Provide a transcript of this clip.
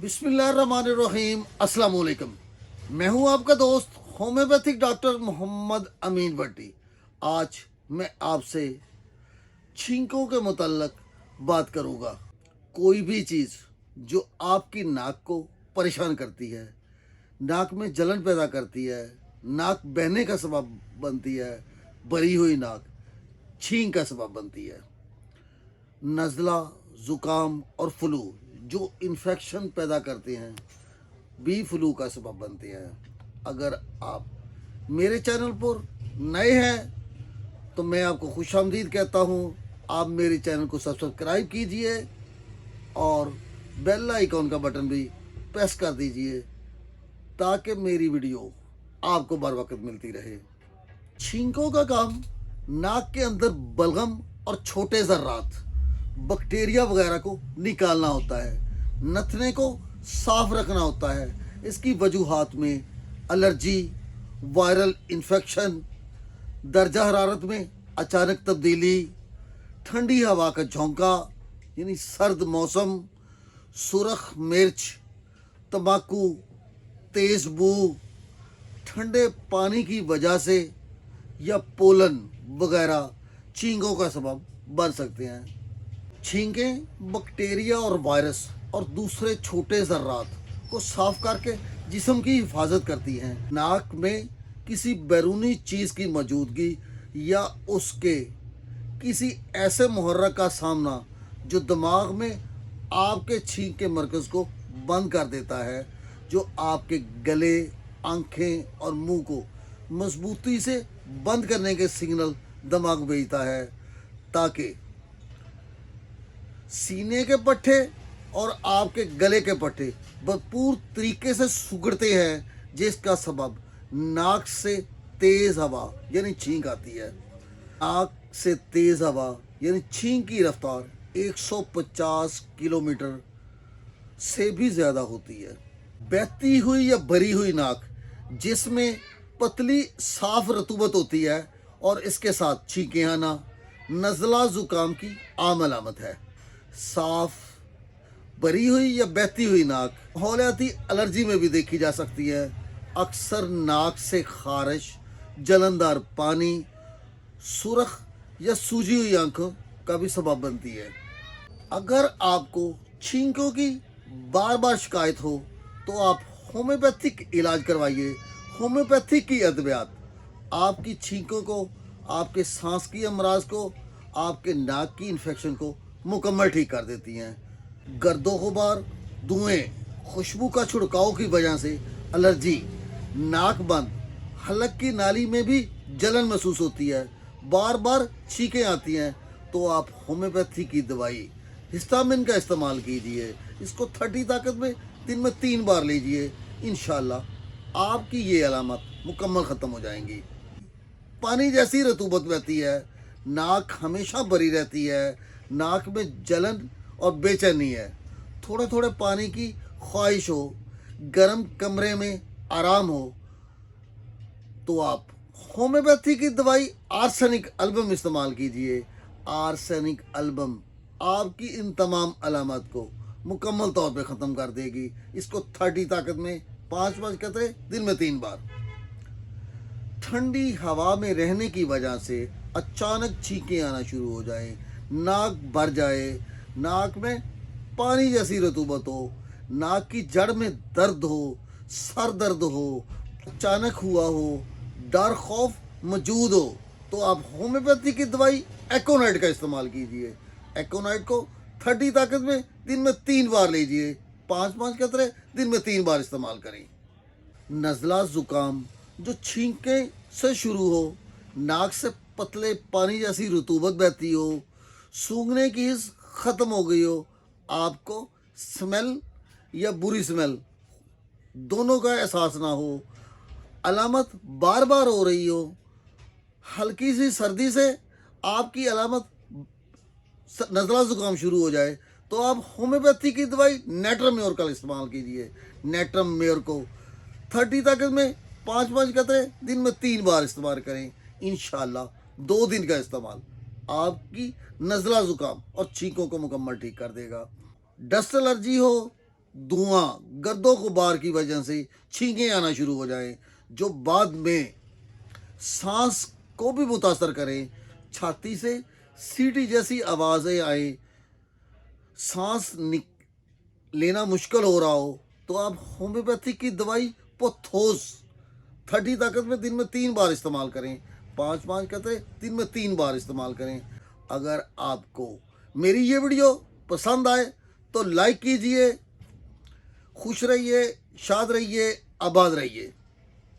बिस्मिल्लाहिर्रहमानिर्रहीम अस्सलाम वालेकुम। मैं हूं आपका दोस्त होम्योपैथिक डॉक्टर मोहम्मद अमीन भट्टी। आज मैं आपसे छींकों के मुतल्लक बात करूंगा। कोई भी चीज़ जो आपकी नाक को परेशान करती है, नाक में जलन पैदा करती है, नाक बहने का सबब बनती है, भरी हुई नाक छींक का सबब बनती है। नज़ला, ज़ुकाम और फ्लू जो इन्फेक्शन पैदा करते हैं भी फ्लू का सबब बनते हैं। अगर आप मेरे चैनल पर नए हैं तो मैं आपको खुशामदीद कहता हूं। आप मेरे चैनल को सब्सक्राइब कीजिए और बेल आइकॉन का बटन भी प्रेस कर दीजिए ताकि मेरी वीडियो आपको बर वक्त मिलती रहे। छींकों का काम नाक के अंदर बलगम और छोटे ज़र्रात बैक्टीरिया वगैरह को निकालना होता है, नथने को साफ रखना होता है। इसकी वजूहात में एलर्जी, वायरल इन्फेक्शन, दर्जा हरारत में अचानक तब्दीली, ठंडी हवा का झोंका यानी सर्द मौसम, सुरख मिर्च, तंबाकू, तेज़ बू, ठंडे पानी की वजह से या पोलन वगैरह छींकों का सबब बन सकते हैं। छींकें बैक्टीरिया और वायरस और दूसरे छोटे ज़र्रात को साफ करके जिस्म की हिफाजत करती हैं। नाक में किसी बैरूनी चीज़ की मौजूदगी या उसके किसी ऐसे मुहर्रक का सामना जो दिमाग में आपके छींक के मरकज़ को बंद कर देता है, जो आपके गले, आंखें और मुंह को मजबूती से बंद करने के सिग्नल दिमाग भेजता है ताकि सीने के पट्टे और आपके गले के पट्टे भरपूर तरीके से सुगड़ते हैं, जिसका सबब नाक से तेज़ हवा यानी छींक आती है। नाक से तेज़ हवा यानी छींक की रफ्तार 150 किलोमीटर से भी ज़्यादा होती है। बहती हुई या भरी हुई नाक जिसमें पतली साफ रतूबत होती है और इसके साथ छींकें आना नज़ला ज़ुकाम की आम अलामत है। साफ भरी हुई या बहती हुई नाक माहौलियाती एलर्जी में भी देखी जा सकती है। अक्सर नाक से खारिश, जलनदार पानी, सुरख या सूजी हुई आंखों का भी सबब बनती है। अगर आपको छींकों की बार बार शिकायत हो तो आप होम्योपैथिक इलाज करवाइए। होम्योपैथिक की अद्वियात आपकी छींकों को, आपके सांस की अमराज को, आपके नाक की इन्फेक्शन को मुकम्मल ठीक कर देती हैं। गर्दो गुबार, धुएं, खुशबू का छिड़काव की वजह से एलर्जी, नाक बंद, हलक की नाली में भी जलन महसूस होती है, बार बार छींकें आती हैं, तो आप होम्योपैथी की दवाई हिस्टामिन का इस्तेमाल कीजिए। इसको 30 ताकत में दिन में 3 बार लीजिए। इंशाल्लाह आपकी ये अलामत मुकम्मल ख़त्म हो जाएंगी। पानी जैसी रतूबत बहती है, नाक हमेशा भरी रहती है, नाक में जलन और बेचैनी है, थोड़े थोड़े पानी की ख्वाहिश हो, गर्म कमरे में आराम हो, तो आप होम्योपैथी की दवाई आर्सेनिक एल्बम इस्तेमाल कीजिए। आर्सेनिक एल्बम आपकी इन तमाम अलामत को मुकम्मल तौर पे ख़त्म कर देगी। इसको 30 ताकत में 5 कतरे दिन में 3 बार। ठंडी हवा में रहने की वजह से अचानक छींकें आना शुरू हो जाए, नाक भर जाए, नाक में पानी जैसी रतूबत हो, नाक की जड़ में दर्द हो, सर दर्द हो, अचानक हुआ हो, डर खौफ मौजूद हो, तो आप होम्योपैथी की दवाई एकोनाइट का इस्तेमाल कीजिए। एकोनाइट को 30 ताकत में दिन में 3 बार लीजिए। 5 कतरे दिन में 3 बार इस्तेमाल करें। नज़ला ज़ुकाम जो छींकें से शुरू हो, नाक से पतले पानी जैसी रतूबत बहती हो, सूंघने की हिस्स ख़त्म हो गई हो, आपको स्मेल या बुरी स्मेल दोनों का एहसास ना हो, अलामत बार बार हो रही हो, हल्की सी सर्दी से आपकी अलामत नज़ला ज़ुकाम शुरू हो जाए, तो आप होम्योपैथी की दवाई नेट्रम म्योर का इस्तेमाल कीजिए। नेट्रम म्योर को 30 ताकत में 5 कतरे दिन में 3 बार इस्तेमाल करें। इंशाल्लाह 2 दिन का इस्तेमाल आपकी नज़ला ज़ुकाम और छींकों को मुकम्मल ठीक कर देगा। डस्ट एलर्जी हो, धुआं, गर्दों गुबार की वजह से छींकें आना शुरू हो जाएं, जो बाद में सांस को भी मुतासर करें, छाती से सीटी जैसी आवाज़ें आए, सांस लेना मुश्किल हो रहा हो, तो आप होम्योपैथिक की दवाई पोथोस 30 ताकत में दिन में 3 बार इस्तेमाल करें। 5-5 कहते दिन में 3 बार इस्तेमाल करें। अगर आपको मेरी ये वीडियो पसंद आए तो लाइक कीजिए। खुश रहिए, शाद रहिए, आबाद रहिए।